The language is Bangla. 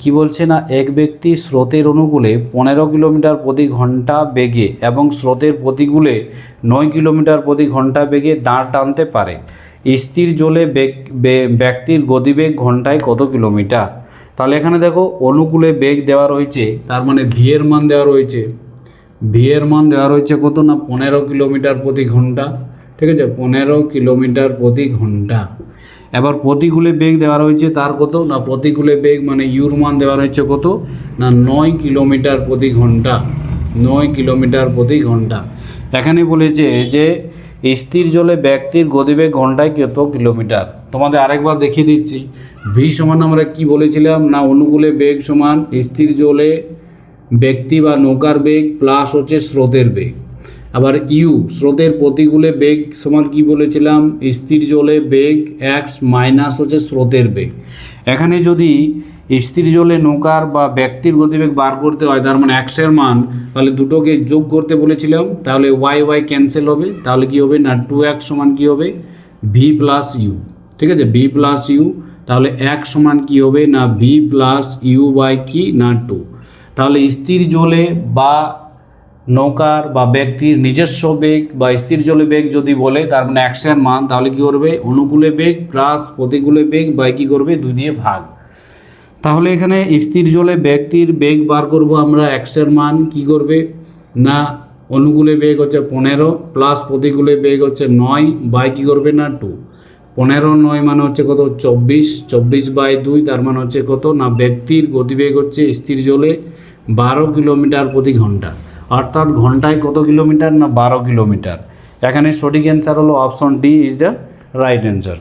কি বলছে না, এক ব্যক্তি স্রোতের অনুকূলে 15 কিলোমিটার প্রতি ঘন্টা বেগে এবং স্রোতের প্রতিকূলে 9 কিলোমিটার প্রতি ঘন্টা বেগে দাঁড় টানতে পারে। স্থির জলে ব্যক্তির গতিবেগ ঘন্টায় কত কিলোমিটার? তাহলে এখানে দেখো অনুকূলে বেগ দেওয়া রয়েছে, তার মানে ভি এর মান দেওয়া রয়েছে। ভি এর মান দেওয়া রয়েছে কত না 15 কিলোমিটার প্রতি ঘন্টা। ঠিক আছে, 15 কিলোমিটার প্রতি ঘন্টা। এবার প্রতিকূলে বেগ দেওয়া রয়েছে তার কত না, প্রতিকূলে বেগ মানে ইউর মান দেওয়া রয়েছে কত না 9 কিলোমিটার প্রতি ঘন্টা। 9 কিলোমিটার প্রতি ঘন্টা। এখানে বলেছে যে স্থির জলে ব্যক্তির গতিবেগ ঘন্টায় কত কিলোমিটার। তোমাদের আরেকবার দেখিয়ে দিচ্ছি। ভি সমান আমরা কি বলেছিলাম না, অনুকূলে বেগ সমান স্থির জলে ব্যক্তি বা নৌকার বেগ প্লাস হচ্ছে স্রোতের বেগ। আবার ইউ স্রোতের প্রতিকূলে বেগ সমান কি বলেছিলাম, স্থির জলে বেগ এক্স মাইনাস হচ্ছে স্রোতের বেগ। এখানে যদি স্থির জলে নৌকার বা ব্যক্তির গতিবেগ বার করতে হয়, তার মানে এক্সের মান, তাহলে দুটোকে যোগ করতে বলেছিলাম, তাহলে ওয়াই ওয়াই ক্যান্সেল হবে, তাহলে কি হবে না 2x সমান কি হবে ভি প্লাস ইউ। ঠিক আছে, ভি প্লাস ইউ, তাহলে এক্স সমান কি হবে না ভি প্লাস ইউ বাই কি না 2। তাহলে স্থির জলে বা নৌকার বা ব্যক্তির নিজস্ব বেগ বা স্থির জলে বেগ যদি বলে, তার মানে এক্সের মান, তাহলে কি করবে অনুকূলে বেগ প্লাস প্রতিকূলে বেগ বাই কি করবে 2 দিয়ে ভাগ। তাহলে এখানে স্থির জলে ব্যক্তির বেগ বার করব আমরা, এক্সের মান কি করবে না অনুকূলে বেগ হচ্ছে 15 প্লাস প্রতিকূলে বেগ হচ্ছে 9 বাই কি করবে না 2। 15 9 মানে হচ্ছে কত 24, 24 বাই 2, তার মানে হচ্ছে কত না ব্যক্তির গতিবেগ হচ্ছে স্থির জলে 12 কিলোমিটার প্রতি ঘন্টা। অর্থাৎ ঘন্টায় কত কিলোমিটার না 12 কিলোমিটার। এখানে সঠিক অ্যান্সার হলো option D is the right answer.